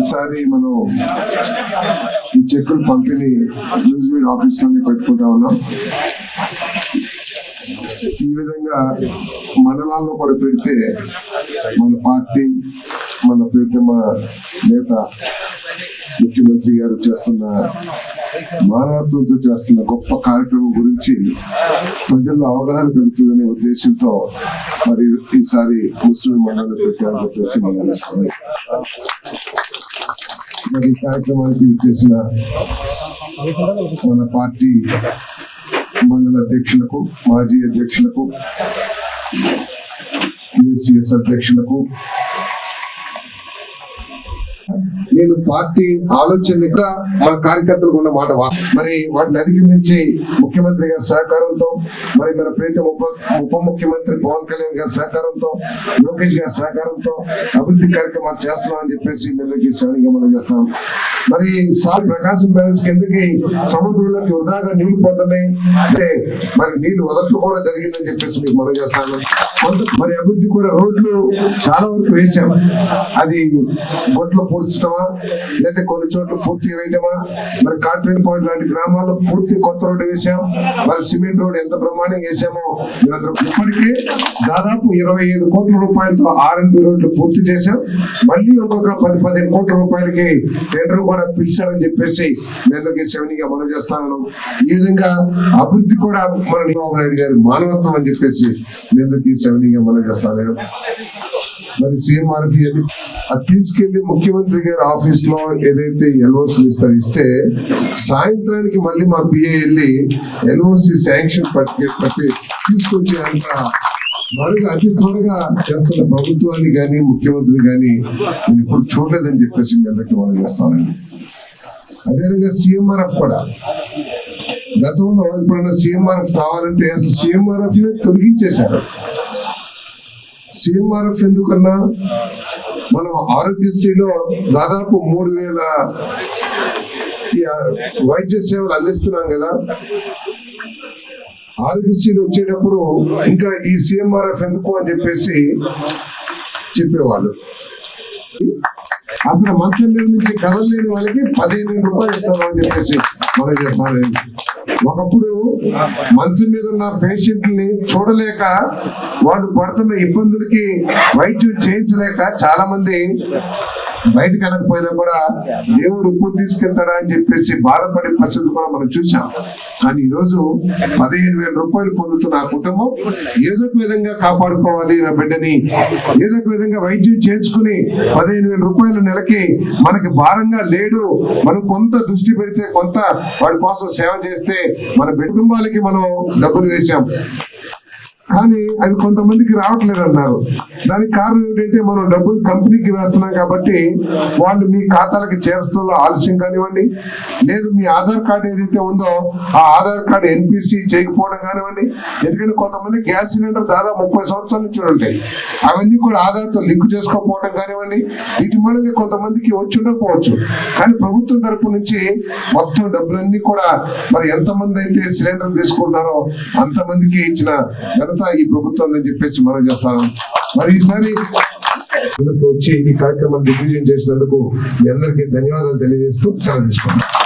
ఈసారి మనం ఈ చెక్కులు పంపిణీ న్యూజిలాండ్ ఆఫీస్ లోనే పెట్టుకుంటా ఉన్నాం. ఈ విధంగా మండలాల్లో కూడా పెడితే మన పార్టీ, మన ప్రీతమ నేత ముఖ్యమంత్రి గారు చేస్తున్న మానవత్వంతో చేస్తున్న గొప్ప కార్యక్రమం గురించి ప్రజల్లో అవగాహన పెరుగుతుందనే ఉద్దేశంతో మరి ఈసారి ముస్లిం మండలి పెట్టాలని చెప్పేసి మనం మరి ఈ కార్యక్రమానికి చేసిన మన పార్టీ మండల అధ్యక్షులకు, మాజీ అధ్యక్షులకు, ఏసీఎస్ అధ్యక్షులకు, నేను పార్టీ ఆలోచనగా మన కార్యకర్తలకు ఉన్న మాట మరి వాటిని అధిగమించి ముఖ్యమంత్రి గారి సహకారంతో, మరి మన ప్రీతం ఉప ముఖ్యమంత్రి పవన్ కళ్యాణ్ గారి సహకారంతో, లోకేష్ గారి సహకారంతో అభివృద్ధి కార్యక్రమాలు చేస్తున్నామని చెప్పేసి అందరికీ శ్రేణిగా మనం చేస్తున్నాం. మరి సార్ ప్రకాశం బ్యారేజ్ కిందకి సముద్రంలోకి వృధాగా నీళ్లు పోతున్నాయి అంటే మరి నీళ్లు వదలడం కూడా జరిగిందని చెప్పేసి మీకు మనం చేస్తాను. మరి అభివృద్ధి కూడా రోడ్లు చాలా వరకు వేసాం. అది గొట్లు పూడ్చడమా లేకపోతే కొన్ని చోట్ల పూర్తిగా వేయటమా, మరి కాంట్రీన్ పాయింట్ లాంటి గ్రామాల్లో పూర్తి కొత్త రోడ్డు వేసాం. మరి సిమెంట్ రోడ్ ఎంత బ్రహ్మాండంగా వేసామో మీరందరూ. ఇప్పటికే దాదాపు 25 కోట్ల రూపాయలతో R&B రోడ్లు పూర్తి చేశాం. మళ్ళీ ఇంకొక 10-15 కోట్ల రూపాయలకి టెండర్ కూడా పిలిచారని చెప్పేసి మీ అందరికీ సెవెనిగా మనం చేస్తాను. ఈ విధంగా అభివృద్ధి కూడా మన చంద్రబాబు నాయుడు గారి మానవత్వం అని చెప్పేసి మీ అందరికీ సెవెనిగా మనం చేస్తాను. మరి CMRF అది తీసుకెళ్లి ముఖ్యమంత్రి గారి ఆఫీస్ లో ఏదైతే ఎల్ఓసి ఇస్తే సాయంత్రానికి మళ్ళీ మా PA వెళ్ళి ఎల్ఓసి శాంక్షన్ పట్టి తీసుకొచ్చే అంత అతి త్వరగా చేస్తున్న ప్రభుత్వాన్ని కానీ ముఖ్యమంత్రి కానీ నేను ఇప్పుడు చూడలేదని చెప్పేసి మీ అందరికీ మనం చేస్తానండి. అదేవిధంగా CMRF కూడా గతంలో ఎప్పుడైనా CMRF కావాలంటే అసలు CMRF ని తొలగించేశారు. CMRF ఎందుకన్నా మనం ఆరోగ్యశ్రీలో దాదాపు 3000 వైద్య సేవలు అందిస్తున్నాం కదా. ఆరోగ్యశ్రీలు వచ్చేటప్పుడు ఇంకా ఈ CMRF ఎందుకు అని చెప్పేసి చెప్పేవాళ్ళు. అసలు మంచం మీద నుంచి కదలలేని వాళ్ళకి 15,000 రూపాయలు ఇస్తాను అని చెప్పేసి మనం చెప్పాలి. ఒకప్పుడు మంచం మీద ఉన్న పేషెంట్ని చూడలేక వాళ్ళు పడుతున్న ఇబ్బందులకి వైద్యం చేయించలేక చాలా మంది బయటకు అనకపోయినా కూడా దేవుడు ఇప్పుడు తీసుకెళ్తాడా అని చెప్పేసి బాధపడే పరిస్థితి కూడా మనం చూసాం. కానీ ఈరోజు 15,000 రూపాయలు పొందుతున్న ఆ కుటుంబం ఏదో ఒక విధంగా కాపాడుకోవాలి నా బిడ్డని, ఏదో ఒక విధంగా వైద్యం చేయించుకుని 15,000 రూపాయల నెలకి మనకి భారంగా లేడు. మనం కొంత దృష్టి పెడితే, కొంత వాడి కోసం సేవ చేస్తే మన కుటుంబాలకి మనం డబ్బులు వేసాం. కానీ అవి కొంతమందికి రావట్లేదు అన్నారు. దానికి కారణం ఏంటంటే మనం డబ్బులు కంపెనీకి వేస్తున్నాం కాబట్టి వాళ్ళు మీ ఖాతాలకి చేర్చడంలో ఆలస్యం కానివ్వండి, లేదు మీ ఆధార్ కార్డు ఏదైతే ఉందో ఆ ఆధార్ కార్డు NPC చేయకపోవడం కానివ్వండి. ఎందుకంటే కొంతమంది గ్యాస్ సిలిండర్ దాదాపు 30 సంవత్సరాల నుంచి ఉంటాయి, అవన్నీ కూడా ఆధార్తో లింక్ చేసుకోకపోవడం కానివ్వండి. వీటి మూలంగా కొంతమందికి వచ్చి ఉండకపోవచ్చు. కానీ ప్రభుత్వం తరపు నుంచి మొత్తం డబ్బులన్నీ కూడా మరి ఎంతమంది అయితే సిలిండర్ తీసుకుంటారో అంతమందికి ఇచ్చిన ఈ ప్రభుత్వం అని చెప్పేసి మనం చేస్తాను. మరి ఈసారి వచ్చి ఈ కార్యక్రమాన్ని దిగ్విజయం చేసినందుకు మీ అందరికీ ధన్యవాదాలు తెలియజేస్తూ సెలవు తీసుకున్నాను.